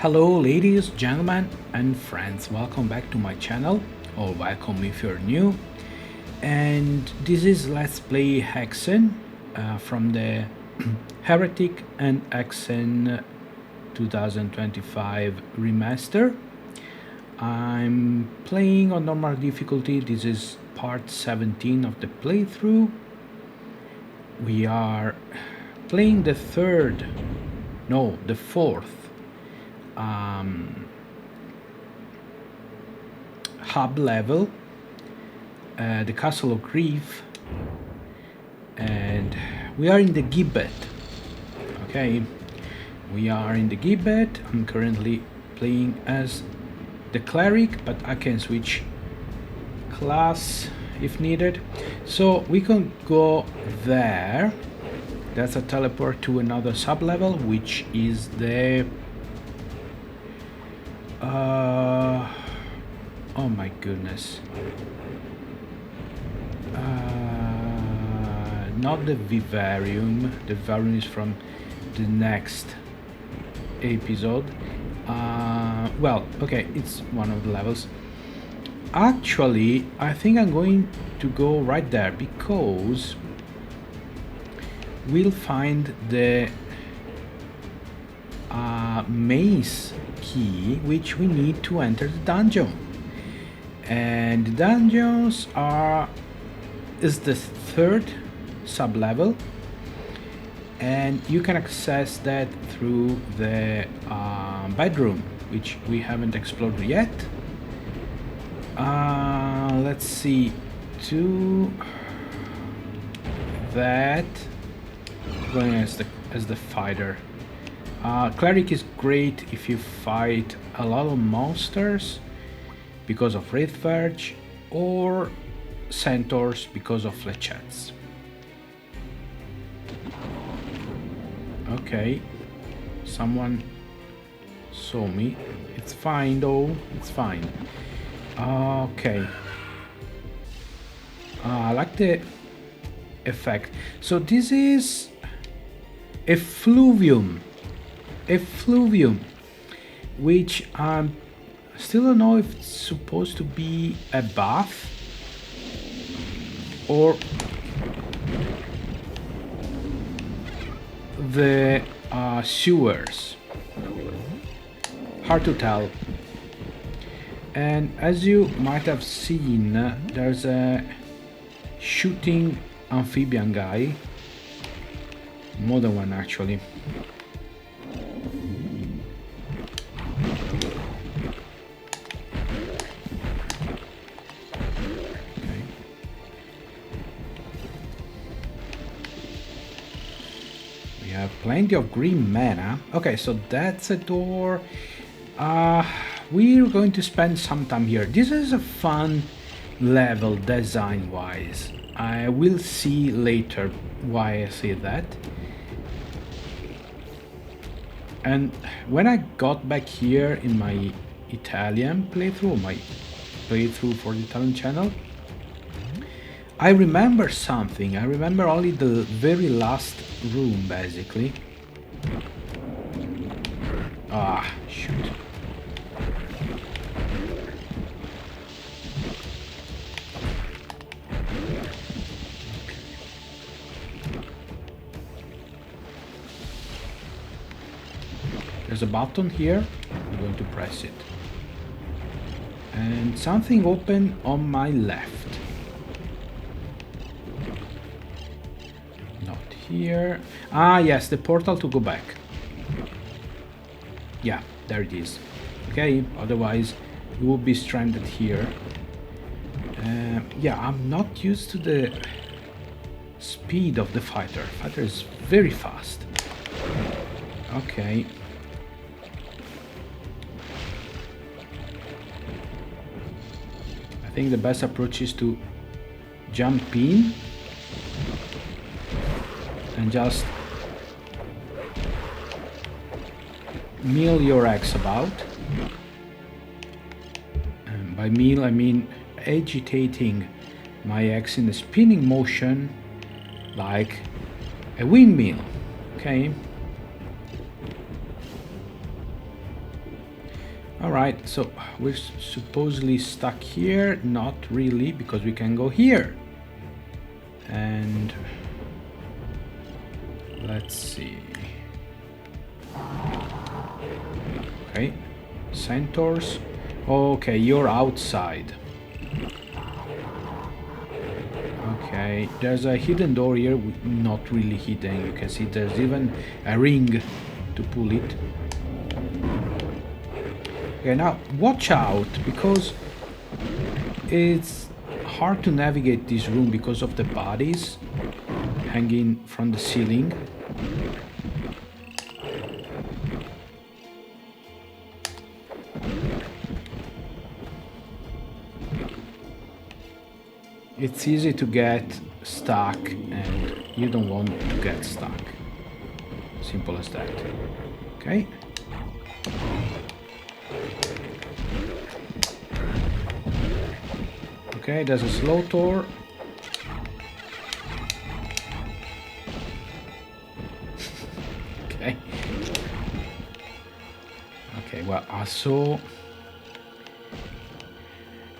Hello ladies, gentlemen and friends, welcome back to my channel, or welcome if you're new. And this is Let's Play Hexen from the Heretic and Hexen 2025 Remaster. I'm playing on normal difficulty. This is part 17 of the playthrough. We are playing the fourth hub level, the Castle of Grief, and we are in the gibbet. Okay, we are in the gibbet. I'm currently playing as the cleric, but I can switch class if needed, so we can go there. That's a teleport to another sub level, which is the oh my goodness, not the vivarium. The vivarium is from the next episode. Well, okay, it's one of the levels. Actually, I think I'm going to go right there because we'll find the maze key which we need to enter the dungeon. And the dungeons is the third sub level, and you can access that through the bedroom, which we haven't explored yet. Let's see, to that, going as the fighter. Cleric is great if you fight a lot of monsters because of Wraith Verge, or centaurs because of flechettes. Okay, someone saw me. It's fine though, it's fine. Okay, I like the effect. So this is a fluvium, which still don't know if it's supposed to be a bath or the sewers. Hard to tell. And as you might have seen, there's a shooting amphibian guy, more than one actually. Plenty of green mana. Okay, so that's a door. We're going to spend some time here. This is a fun level design wise. I will see later why I say that. And when I got back here in my Italian playthrough, for the Italian channel, I remember something. I remember only the very last room, basically. Ah, shoot. There's a button here. I'm going to press it. And something open on my left. Here. Ah, yes, the portal to go back. Yeah, there it is. Okay, otherwise you will be stranded here. Yeah, I'm not used to the speed of the fighter. Fighter is very fast. Okay. I think the best approach is to jump in and just mill your axe about. And by mill I mean agitating my axe in a spinning motion like a windmill. Okay. Alright, so we're supposedly stuck here. Not really, because we can go here. And let's see. Okay, centaurs. Okay, you're outside. Okay, there's a hidden door here, not really hidden. You can see there's even a ring to pull it. Okay, now watch out, because it's hard to navigate this room because of the bodies hanging from the ceiling. It's easy to get stuck, and you don't want to get stuck. Simple as that. Okay. Okay, there's a slow door. Okay. Okay, well, I saw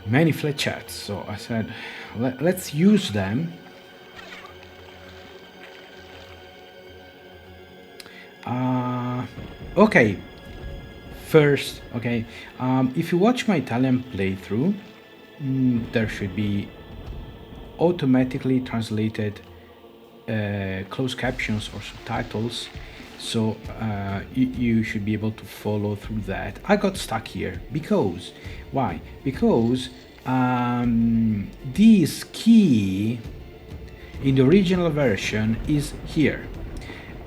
many flechettes, so I said, let's use them. Okay. First, okay, if you watch my Italian playthrough, there should be automatically translated closed captions or subtitles, so you should be able to follow through that. I got stuck here because why? Because this key in the original version is here,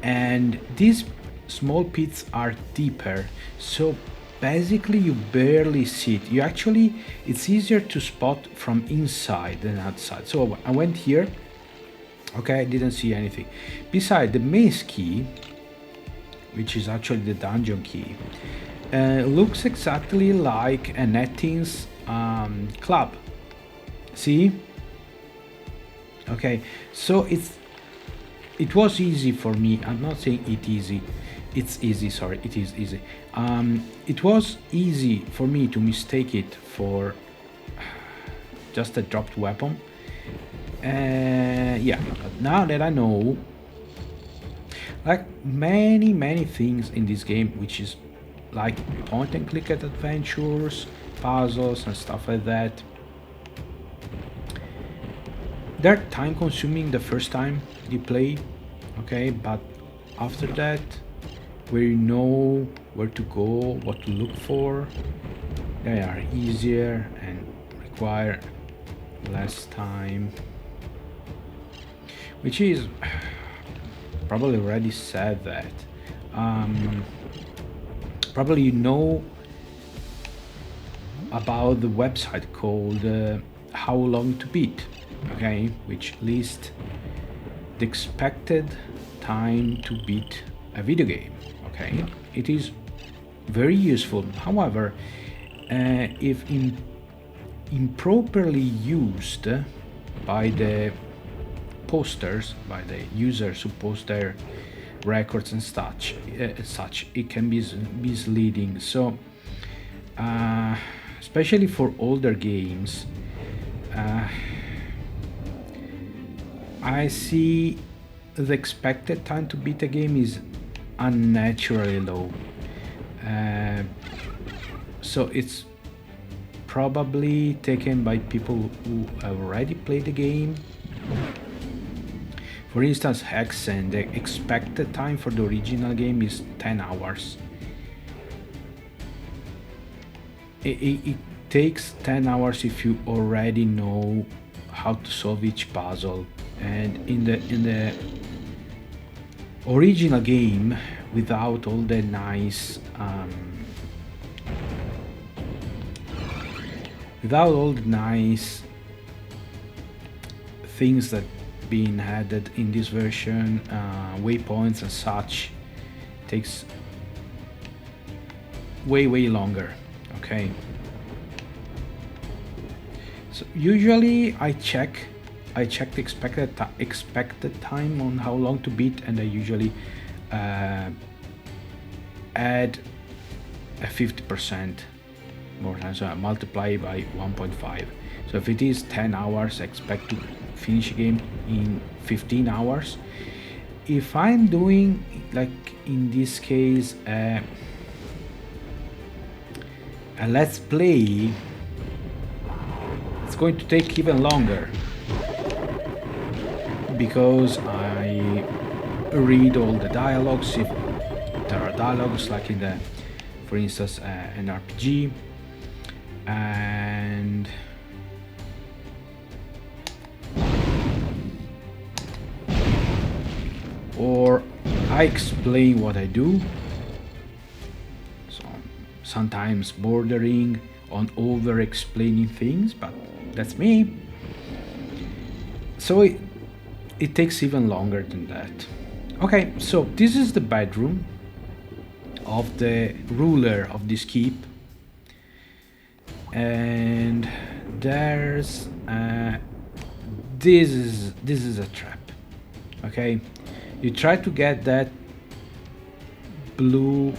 and these small pits are deeper, so basically you barely see it. You actually, it's easier to spot from inside than outside. So I went here. Okay, I didn't see anything. Besides, the maze key, which is actually the dungeon key, looks exactly like a Netting's club. See? Okay, so it was easy for me. I'm not saying it easy. It's easy, sorry, it is easy. It was easy for me to mistake it for just a dropped weapon. Yeah, but now that I know, like many things in this game, which is like point and click adventures, puzzles and stuff like that, they're time consuming the first time you play, okay, but after that, where you know where to go, what to look for, they are easier and require less time, which is probably already said that. Probably you know about the website called How Long to Beat, okay, which lists the expected time to beat a video game. Okay, it is very useful. However, if improperly used by the posters, by the users who post their records and such, it can be misleading. So, especially for older games, I see the expected time to beat a game is unnaturally low. So it's probably taken by people who have already played the game. For instance, Hexen, the expected time for the original game is 10 hours. It takes 10 hours if you already know how to solve each puzzle. And in the original game, without all the nice things that being added in this version, waypoints and such, takes way longer. Okay, so usually I check the expected time on how long to beat, and I usually add a 50% more time, so I multiply by 1.5. So if it is 10 hours, I expect to finish a game in 15 hours. If I'm doing, like in this case, a let's play, it's going to take even longer, because I read all the dialogues, if there are dialogues, like in the, for instance, an RPG, and or I explain what I do, so sometimes bordering on over explaining things, but that's me. So it takes even longer than that. Okay, so this is the bedroom of the ruler of this keep, and there's this is a trap. Okay, you try to get that blue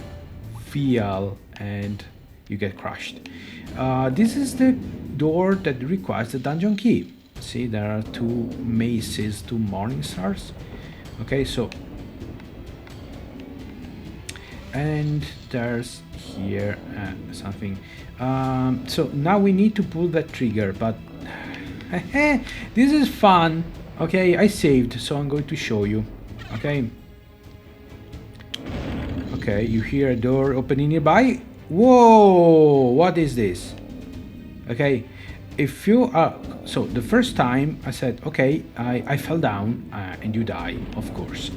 vial and you get crushed. This is the door that requires the dungeon key. See, there are two maces, two morning stars. Okay, so, and there's here something. So now we need to pull that trigger, but this is fun. Okay, I saved, so I'm going to show you. Okay. Okay, you hear a door opening nearby. Whoa, what is this? Okay, if you are, so the first time I said, okay, I fell down and you die, of course.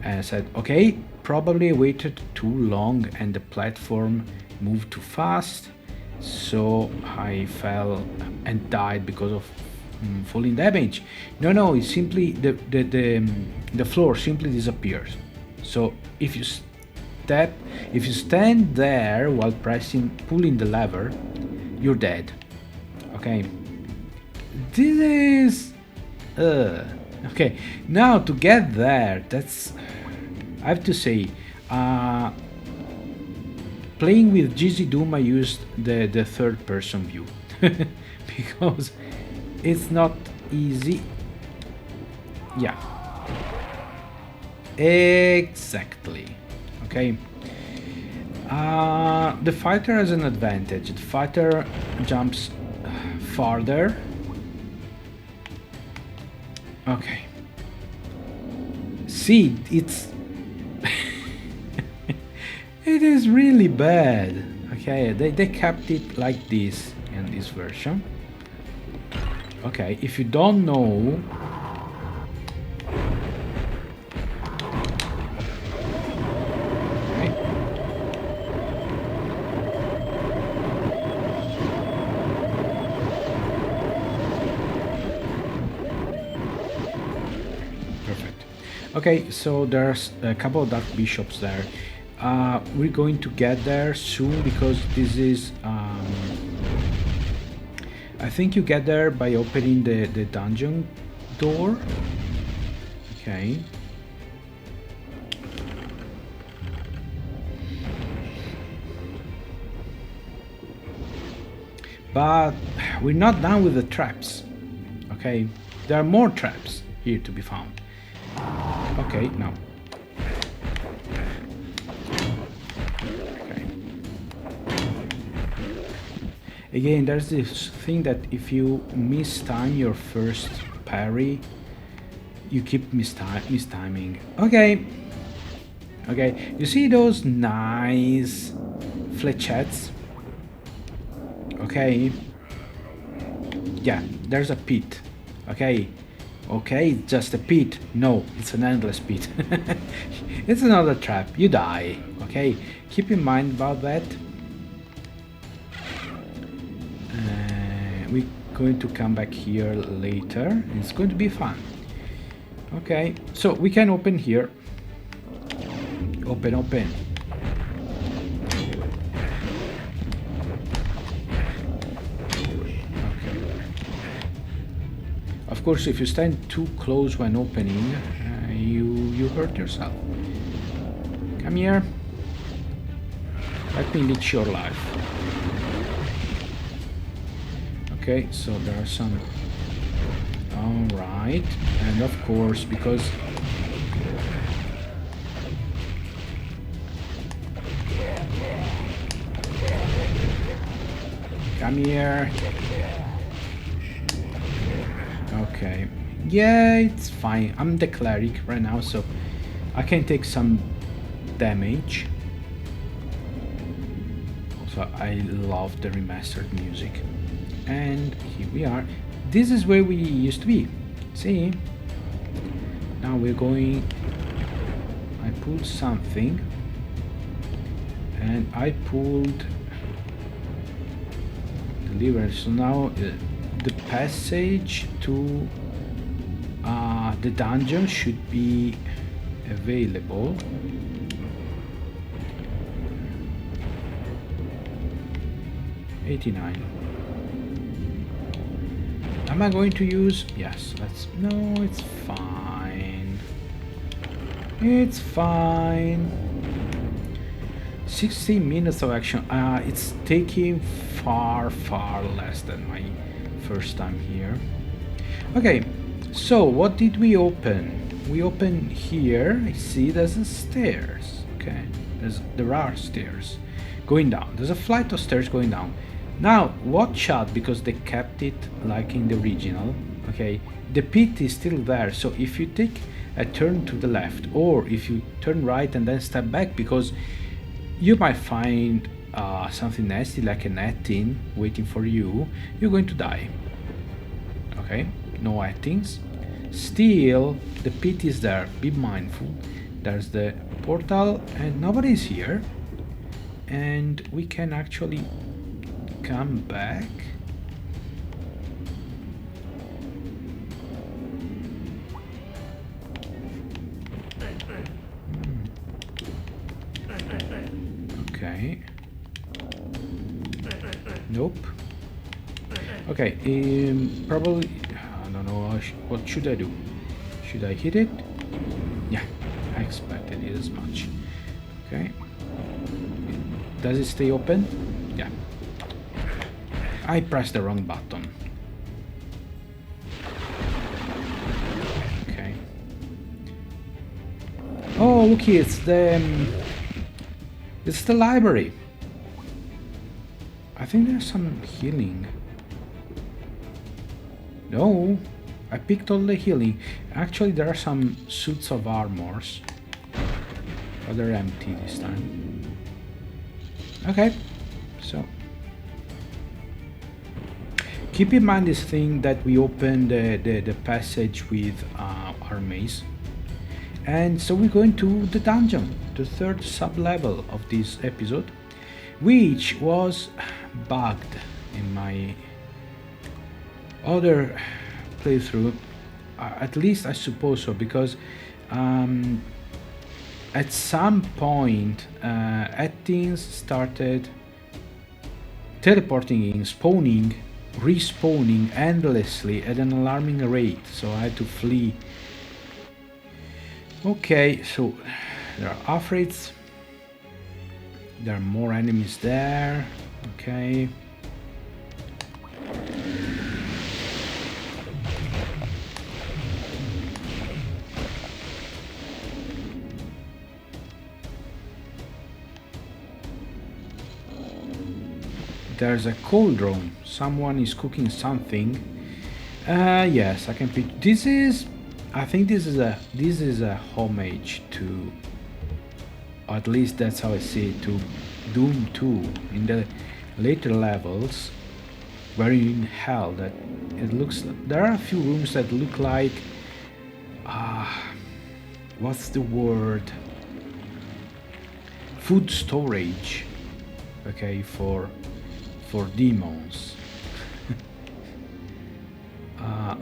And I said, okay, probably I waited too long and the platform moved too fast, so I fell and died because of falling damage. No, it's simply the floor simply disappears. So if you stand there while pulling the lever, you're dead. Okay, this is okay. Now to get there, that's, I have to say, playing with GZ Doom, I used the third person view because it's not easy. Yeah, exactly. Okay. The fighter has an advantage. The fighter jumps farther. Okay. See, it's it is really bad. Okay, they kept it like this in this version. Okay, if you don't know, okay, so there's a couple of dark bishops there. We're going to get there soon because this is, I think you get there by opening the dungeon door. Okay. But we're not done with the traps. Okay, there are more traps here to be found. Okay, now. Okay. Again, there's this thing that if you mistime your first parry, you keep mistiming. Okay. Okay, you see those nice flechettes? Okay. Yeah, there's a pit. Okay. Okay, just a pit. No, it's an endless pit. It's another trap. You die. Okay, keep in mind about that. We're going to come back here later. It's going to be fun. Okay, so we can open here. Open. Okay. Of course, if you stand too close when opening, you hurt yourself. Come here. Let me leech your life. Okay, so there are some. All right, and of course, because come here. Okay, yeah, it's fine. I'm the cleric right now, so I can take some damage. Also, I love the remastered music. And here we are. This is where we used to be. See? Now we're going... I pulled something. And I pulled... the lever. So now the passage to the dungeon should be available. $89. Am I going to use? Yes, let's... No, it's fine. It's fine. 60 minutes of action. It's taking far less than my first time here. Okay, so what did we open? We open here. I see there's a stairs. Okay, there are stairs going down. There's a flight of stairs going down. Now, watch out, because they kept it like in the original. Okay, the pit is still there, so if you take a turn to the left, or if you turn right and then step back, because you might find something nasty like a netting waiting for you, you're going to die. Okay, no ettings. Still, the pit is there, be mindful. There's the portal and nobody's here, and we can actually come back. Okay. Nope. Okay, probably, I don't know, what should I do? Should I hit it? Yeah, I expected it as much. Okay. Does it stay open? Yeah. I pressed the wrong button. Okay. Oh, look here, it's the library. I think there's some healing. No, I picked all the healing. Actually, there are some suits of armors, but they're empty this time. Okay, so keep in mind this thing that we opened the passage with our mace. And so we're going to the dungeon, the third sub-level of this episode, which was bugged in my other playthrough. At least I suppose so, because at some point things started teleporting in, spawning, respawning endlessly at an alarming rate, so I had to flee. Okay, so there are afrits, there are more enemies there. Okay, there's a cauldron, someone is cooking something. Yes, I can pick. This is, I think this is a homage to, or at least that's how I see it, to Doom 2. In the later levels, where in hell, that it looks, there are a few rooms that look like what's the word, food storage, okay, for demons.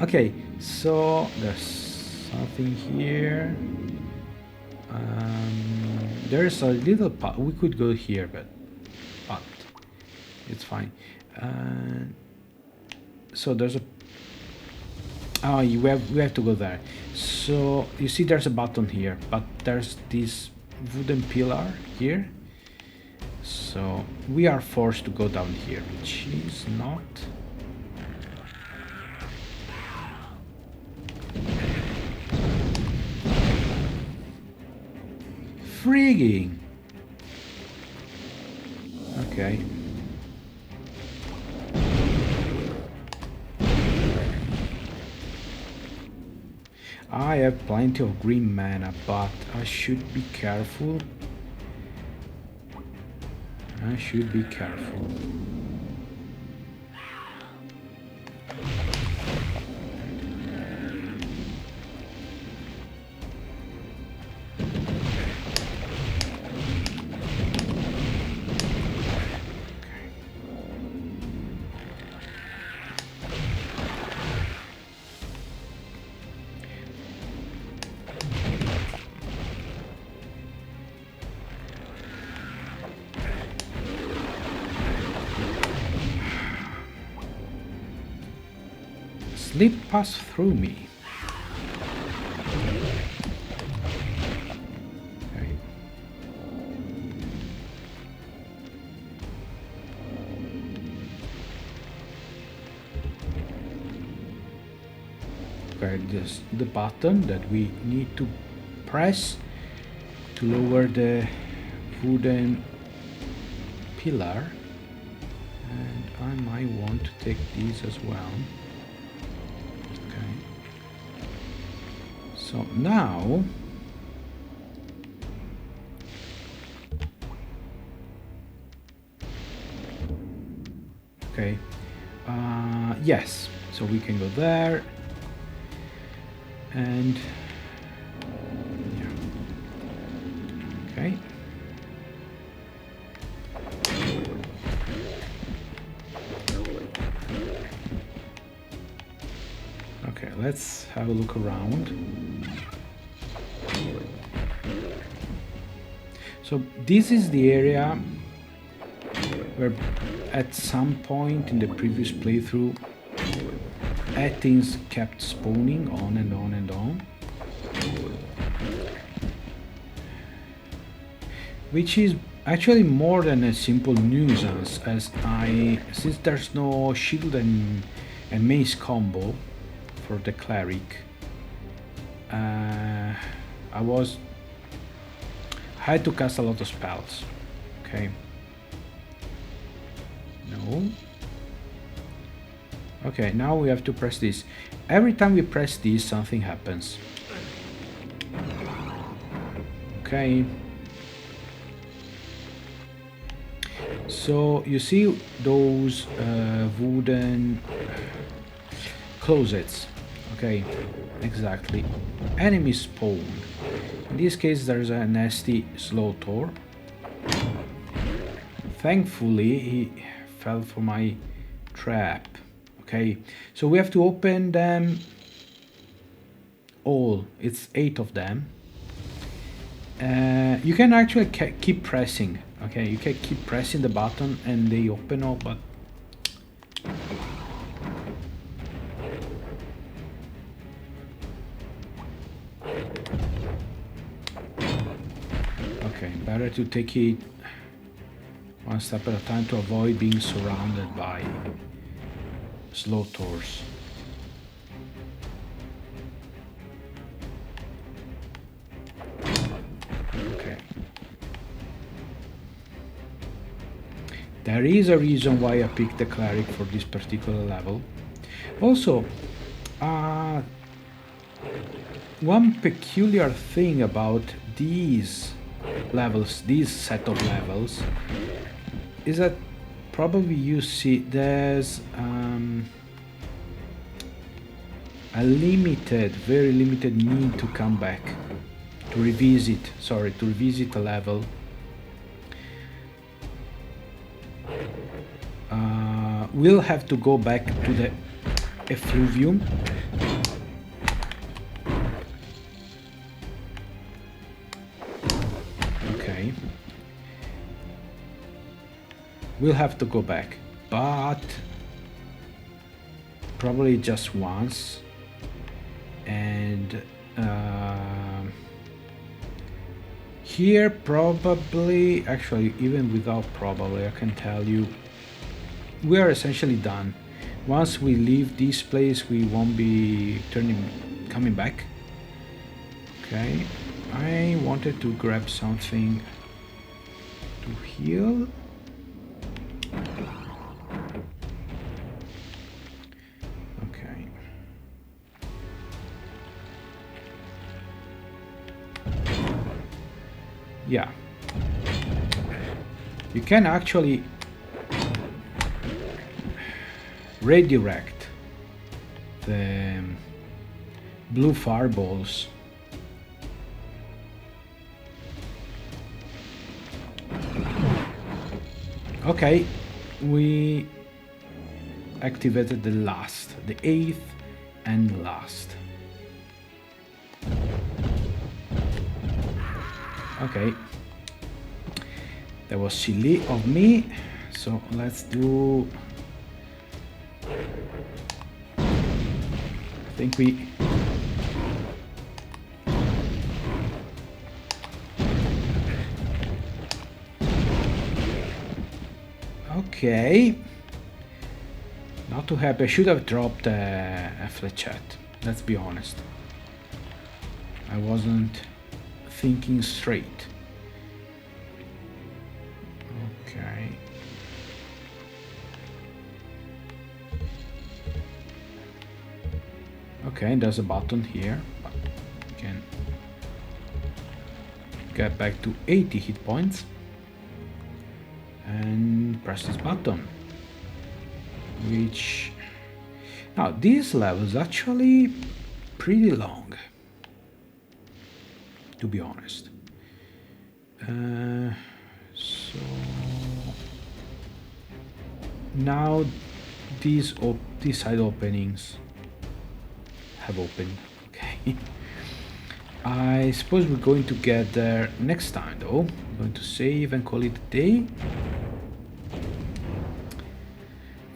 Okay, so there's something here. There's a little path. We could go here, but it's fine. So there's a... Oh, we have to go there. So you see there's a button here, but there's this wooden pillar here. So we are forced to go down here, which is not frigging. Okay. I have plenty of green mana, but I should be careful. I should be careful. Sleep passed through me. Okay. Okay, this the button that we need to press to lower the wooden pillar, and I might want to take these as well. So now okay, yes, so we can go there, and yeah, okay. Okay, let's have a look around. So this is the area where at some point in the previous playthrough things kept spawning on and on and on, which is actually more than a simple nuisance, as since there's no shield and mace combo for the cleric, I had to cast a lot of spells. Okay. No. Okay, now we have to press this. Every time we press this, something happens. Okay. So you see those wooden closets. Okay, exactly. Enemy spawn. In this case, there's a nasty Slotor. Thankfully, he fell for my trap. Okay, so we have to open them all. It's 8 of them. You can actually keep pressing. Okay, you can keep pressing the button and they open all, but okay, better to take it one step at a time to avoid being surrounded by Slotors. Okay. There is a reason why I picked the cleric for this particular level. Also, one peculiar thing about these levels, this set of levels, is that probably you see there's a very limited need to come back to revisit a level. We'll have to go back to the effluvium. Okay. We'll have to go back, but probably just once. And here probably, actually even without probably, I can tell you, we are essentially done. Once we leave this place, we won't be coming back. Okay, I wanted to grab something to heal. Okay. Yeah. You can actually redirect the blue fireballs. Okay, we activated the 8th and last. Okay, that was silly of me, so let's do... I think we... Okay, not too happy. I should have dropped a flechette, let's be honest. I wasn't thinking straight. Okay. Okay, there's a button here, but you can get back to 80 hit points and press this button, which... Now, this level is actually pretty long, to be honest. So... Now, these side openings have opened, okay. I suppose we're going to get there next time, though. I'm going to save and call it a day.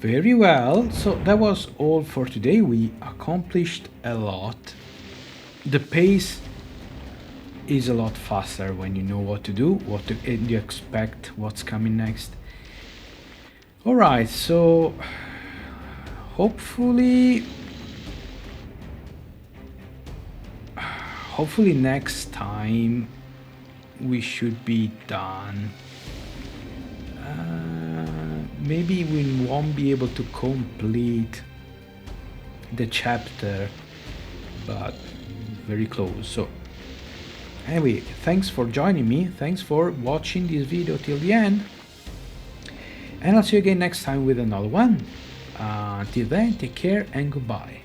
Very well, so that was all for today. We accomplished a lot. The pace is a lot faster when you know what to do, and you expect what's coming next. Alright, so hopefully next time we should be done. Maybe we won't be able to complete the chapter, but very close. So anyway, thanks for joining me, thanks for watching this video till the end, and I'll see you again next time with another one. Till then, take care and goodbye.